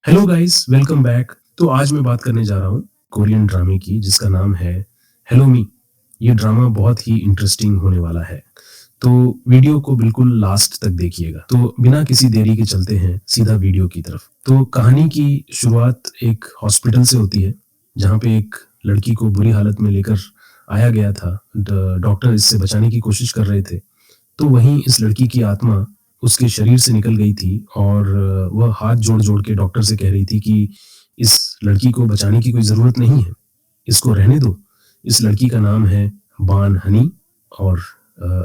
Hello guys, welcome back. तो आज मैं बात करने जा रहा हूँ कोरियन ड्रामे की जिसका नाम है हेलो मी। ये ड्रामा बहुत ही इंटरेस्टिंग होने वाला है, तो वीडियो को बिल्कुल लास्ट तक देखिएगा। तो बिना किसी देरी के चलते हैं सीधा वीडियो की तरफ। तो कहानी की शुरुआत एक हॉस्पिटल से होती है, जहाँ पे एक लड़की को बुरी हालत में लेकर आया गया था। डॉक्टर इससे बचाने की कोशिश कर रहे थे। तो वहीं इस लड़की की आत्मा उसके शरीर से निकल गई थी और वह हाथ जोड़-जोड़ के डॉक्टर से कह रही थी कि इस लड़की को बचाने की कोई ज़रूरत नहीं है, इसको रहने दो। इस लड़की का नाम है बान हनी और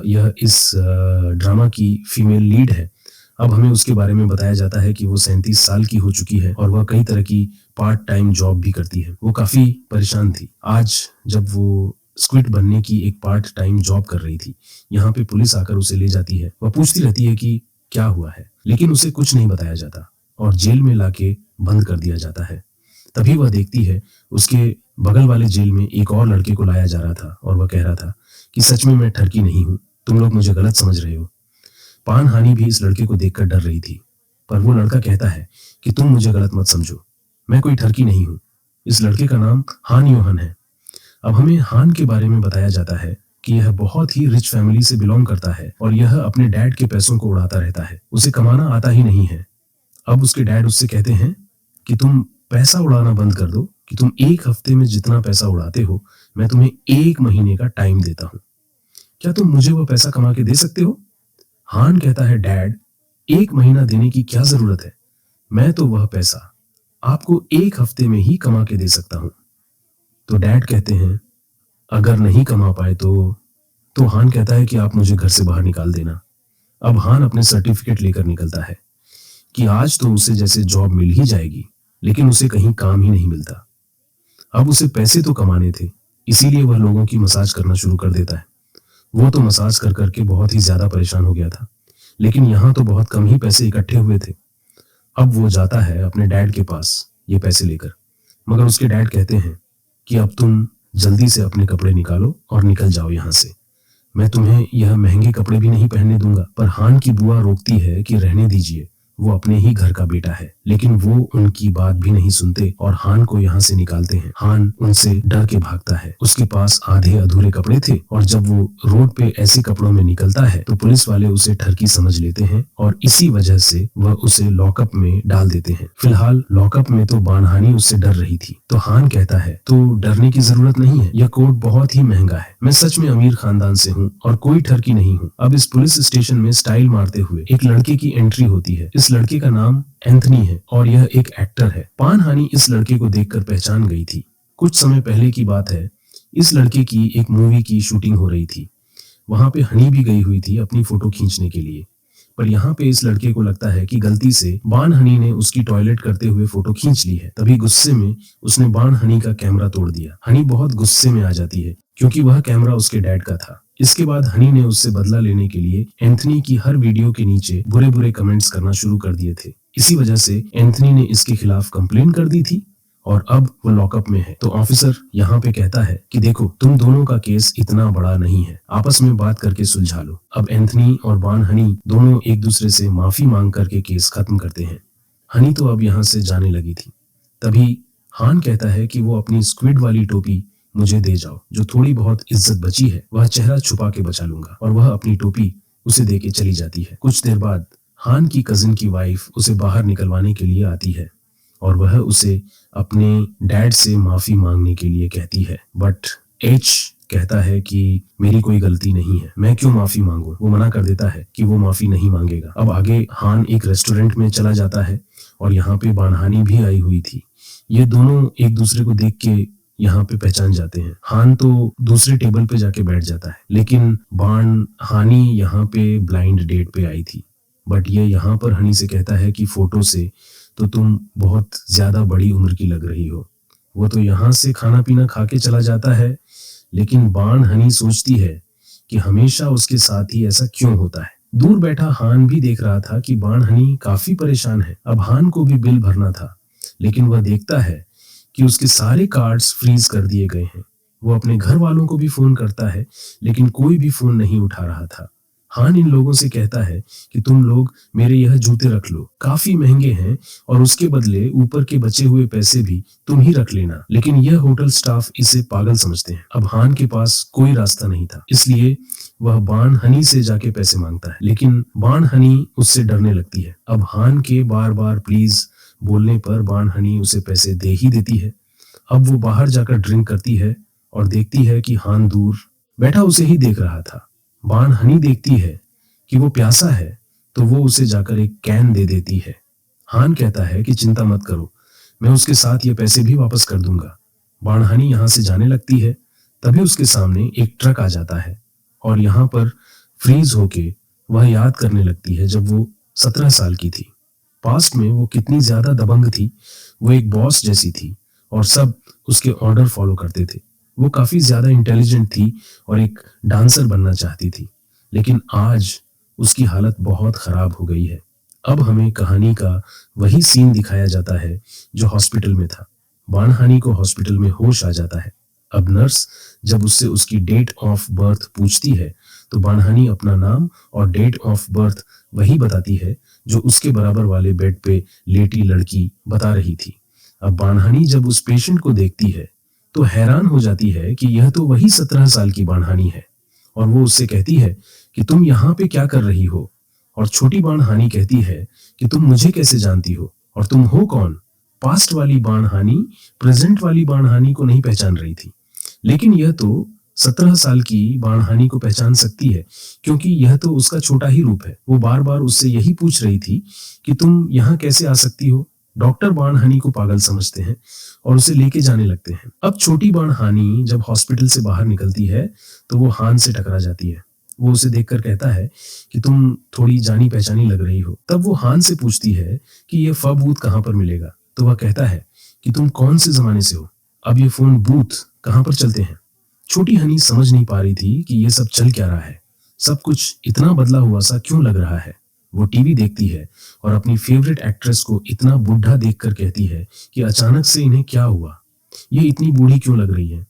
यह इस ड्रामा की फीमेल लीड है। अब हमें उसके बारे में बताया जाता है कि वो 37 साल की हो चुकी है और वह कई तरह की पार्ट टाइम जॉब भी करती है। वो काफ़ी परेशान थी। आज जब वो स्क्विड बनने की एक पार्ट टाइम जॉब कर रही थी, यहाँ पे पुलिस आकर उसे ले जाती है। वह पूछती रहती है कि क्या हुआ है, लेकिन उसे कुछ नहीं बताया जाता और जेल में लाके बंद कर दिया जाता है। तभी वह देखती है उसके बगल वाले जेल में एक और लड़के को लाया जा रहा था और वह कह रहा था कि सच में मैं ठरकी नहीं हूँ, तुम लोग मुझे गलत समझ रहे हो। पान हानि भी इस लड़के को देखकर डर रही थी, पर वो लड़का कहता है कि तुम मुझे गलत मत समझो, मैं कोई ठरकी नहीं हूँ। इस लड़के का नाम हान योहन है। अब हमें हान के बारे में बताया जाता है कि यह बहुत ही रिच फैमिली से बिलोंग करता है और यह अपने डैड के पैसों को उड़ाता रहता है। उसे कमाना आता ही नहीं है। अब उसके डैड उससे कहते हैं कि तुम पैसा उड़ाना बंद कर दो, कि तुम एक हफ्ते में जितना पैसा उड़ाते हो, मैं तुम्हें एक महीने का टाइम देता हूँ। क्या तुम मुझे वह पैसा कमा के दे सकते हो? हान कहता है, डैड, एक महीना देने की क्या जरूरत है? मैं तो वह पैसा आपको एक हफ्ते में ही कमा के दे सकता हूँ। तो डैड कहते हैं, अगर नहीं कमा पाए तो हान कहता है कि आप मुझे घर से बाहर निकाल देना। अब हान अपने सर्टिफिकेट लेकर निकलता है कि आज तो उसे जैसे जॉब मिल ही जाएगी, लेकिन उसे कहीं काम ही नहीं मिलता। अब उसे पैसे तो कमाने थे, इसीलिए वह लोगों की मसाज करना शुरू कर देता है। वो तो मसाज कर करके बहुत ही ज्यादा परेशान हो गया था, लेकिन यहाँ तो बहुत कम ही पैसे इकट्ठे हुए थे। अब वो जाता है अपने डैड के पास ये पैसे लेकर, मगर उसके डैड कहते हैं कि अब तुम जल्दी से अपने कपड़े निकालो और निकल जाओ यहाँ से। मैं तुम्हें यह महंगे कपड़े भी नहीं पहनने दूंगा। पर हान की बुआ रोकती है कि रहने दीजिए, वो अपने ही घर का बेटा है। लेकिन वो उनकी बात भी नहीं सुनते और हान को यहाँ से निकालते हैं। हान उनसे डर के भागता है। उसके पास आधे अधूरे कपड़े थे और जब वो रोड पे ऐसे कपड़ों में निकलता है तो पुलिस वाले उसे ठरकी समझ लेते हैं और इसी वजह से वह उसे लॉकअप में डाल देते हैं। फिलहाल लॉकअप में तो बानहानी उससे डर रही थी, तो हान कहता है तो डरने की जरूरत नहीं है, यह कोट बहुत ही महंगा है। मैं सच में अमीर खानदान से हूँ और कोई ठरकी नहीं हूँ। अब इस पुलिस स्टेशन में स्टाइल मारते हुए एक लड़के की एंट्री होती है। इस लड़के का नाम एंथनी है और यह एक एक्टर है। पान हानी इस लड़के को देखकर पहचान गई थी। कुछ समय पहले की बात है, इस लड़के की एक मूवी की शूटिंग हो रही थी। वहां पे हनी भी गई हुई थी अपनी फोटो खींचने के लिए। पर यहाँ पे इस लड़के को लगता है कि गलती से बान हनी ने उसकी टॉयलेट करते हुए फोटो खींच ली है। तभी गुस्से में उसने बान हनी का कैमरा तोड़ दिया। हनी बहुत गुस्से में आ जाती है क्योंकि वह कैमरा उसके डैड का था। इसके बाद हनी ने उससे बदला लेने के लिए एंथनी की हर वीडियो के नीचे बुरे बुरे कमेंट्स करना शुरू कर दिए थे। इसी वजह से एंथनी ने इसके खिलाफ कंप्लेन कर दी थी और अब वो लॉकअप में है। तो ऑफिसर यहाँ पे कहता है कि देखो, तुम दोनों का केस इतना बड़ा नहीं है, आपस में बात करके सुलझा लो। अब एंथनी और बान हनी दोनों एक दूसरे से माफी मांग करके केस खत्म करते हैं। हनी तो अब यहाँ से जाने लगी थी। तभी हान कहता है कि वो अपनी स्क्विड वाली टोपी मुझे दे जाओ, जो थोड़ी बहुत इज्जत बची है वह चेहरा छुपा के बचा लूंगा। और वह अपनी टोपी उसे दे के चली जाती है। कुछ देर बाद हान की कजिन की वाइफ उसे बाहर निकलवाने के लिए आती है और वह उसे अपने डैड से माफी मांगने के लिए कहती है। बट एच कहता है कि मेरी कोई गलती नहीं है, मैं क्यों माफी मांगू। वो मना कर देता है कि वो माफी नहीं मांगेगा। अब आगे हान एक रेस्टोरेंट में चला जाता है और यहाँ पे बानहानी भी आई हुई थी। ये दोनों एक दूसरे को देख के यहाँ पे पहचान जाते हैं। हान तो दूसरे टेबल पे जाके बैठ जाता है, लेकिन बान हानी यहाँ पे ब्लाइंड डेट पे आई थी। बट ये यहाँ पर हनी से कहता है कि फोटो से तो तुम बहुत ज्यादा बड़ी उम्र की लग रही हो। वो तो यहाँ से खाना पीना खा के चला जाता है, लेकिन बान हनी सोचती है कि हमेशा उसके साथ ही ऐसा क्यों होता है। दूर बैठा हान भी देख रहा था कि बान हनी काफी परेशान है। अब हान को भी बिल भरना था, लेकिन वह देखता है कि उसके सारे कार्ड्स फ्रीज कर दिए गए हैं। वो अपने घर वालों को भी फोन करता है, लेकिन कोई भी फोन नहीं उठा रहा था। हान इन लोगों से कहता है कि तुम लोग मेरे यह जूते रख लो, काफी महंगे हैं और उसके बदले ऊपर के बचे हुए पैसे भी तुम ही रख लेना। लेकिन यह होटल स्टाफ इसे पागल समझते हैं। अब हान के पास कोई रास्ता नहीं था, इसलिए वह बाण हनी से जाके पैसे मांगता है, लेकिन बाण हनी उससे डरने लगती है। अब हान के बार बार प्लीज बोलने पर बाण हनी उसे पैसे दे ही देती है। अब वो बाहर जाकर ड्रिंक करती है और देखती है कि हान दूर बैठा उसे ही देख रहा था। बाण हनी देखती है कि वो प्यासा है तो वो उसे जाकर एक कैन दे देती है। हान कहता है कि चिंता मत करो, मैं उसके साथ ये पैसे भी वापस कर दूंगा। बाण हनी यहाँ से जाने लगती है, तभी उसके सामने एक ट्रक आ जाता है और यहाँ पर फ्रीज होके वह याद करने लगती है जब वो 17 साल की थी। पास्ट में वो कितनी ज्यादा दबंग थी। वो एक बॉस जैसी थी और सब उसके ऑर्डर फॉलो करते थे। वो काफी ज्यादा इंटेलिजेंट थी और एक डांसर बनना चाहती थी, लेकिन आज उसकी हालत बहुत खराब हो गई है। अब हमें कहानी का वही सीन दिखाया जाता है जो हॉस्पिटल में था। बाण हनी को हॉस्पिटल में होश आ जाता है। अब नर्स जब उससे उसकी डेट ऑफ बर्थ पूछती है तो बाण हनी अपना नाम और डेट ऑफ बर्थ वही बताती है जो उसके बराबर वाले बेड पे लेटी लड़की बता रही थी। अब बाण हनी जब उस पेशेंट को देखती है तो हैरान हो जाती है कि यह तो वही 17 साल की बाण हनी है और वो उससे कहती है कि तुम यहाँ पे क्या कर रही हो। और छोटी बाण हानि कहती है कि तुम मुझे कैसे जानती हो और तुम हो कौन। पास्ट वाली बाण हानि प्रेजेंट वाली बाण हानि को नहीं पहचान रही थी, लेकिन यह तो 17 साल की बाण हानि को पहचान सकती है क्योंकि यह तो उसका छोटा ही रूप है। वो बार बार उससे यही पूछ रही थी कि तुम यहाँ कैसे आ सकती हो। डॉक्टर बाण हानि को पागल समझते हैं और उसे लेके जाने लगते हैं। अब छोटी बाण हानि जब हॉस्पिटल से बाहर निकलती है तो वो हान से टकरा जाती है। वो उसे देखकर कहता है कि तुम थोड़ी जानी पहचानी लग रही हो। तब वो हान से पूछती है कि ये फ बूथ कहाँ पर मिलेगा, तो वह कहता है कि तुम कौन से जमाने से हो, अब ये फोन बूथ कहाँ पर चलते हैं। छोटी हनी समझ नहीं पा रही थी कि ये सब चल क्या रहा है, सब कुछ इतना बदला हुआ सा क्यों लग रहा है। वो टीवी देखती है और अपनी फेवरेट एक्ट्रेस को इतना बूढ़ा देखकर कहती है कि अचानक से इन्हें क्या हुआ, ये इतनी बूढ़ी क्यों लग रही है।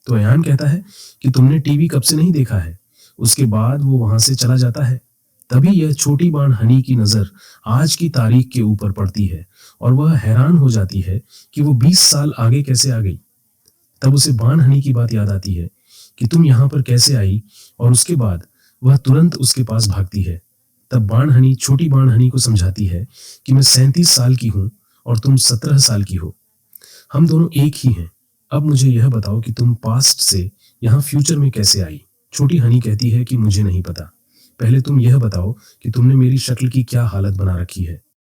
तो अयान कहता है कि तुमने टीवी कब से नहीं देखा है। उसके बाद वो वहां से चला जाता है। तभी यह छोटी बाण हनी की नजर आज की तारीख के ऊपर पड़ती है और वह हैरान हो जाती है कि वो 20 साल आगे कैसे आ गई। तब उसे बाण हनी की बात याद आती है कि तुम यहाँ पर कैसे आई, और उसके बाद वह तुरंत उसके पास भागती है। तब बाण हनी छोटी बाण हनी को समझाती है कि मैं 37 साल की हूँ और तुम 17 साल की हो, हम दोनों एक ही हैं। अब मुझे यह बताओ कि तुम पास्ट से यहाँ फ्यूचर में कैसे आई। छोटी हनी कहती है कि मुझे नहीं पता, पहले तुम यह बताओ कि तुमने मेरी शक्ल की क्या हालत बना रखी है।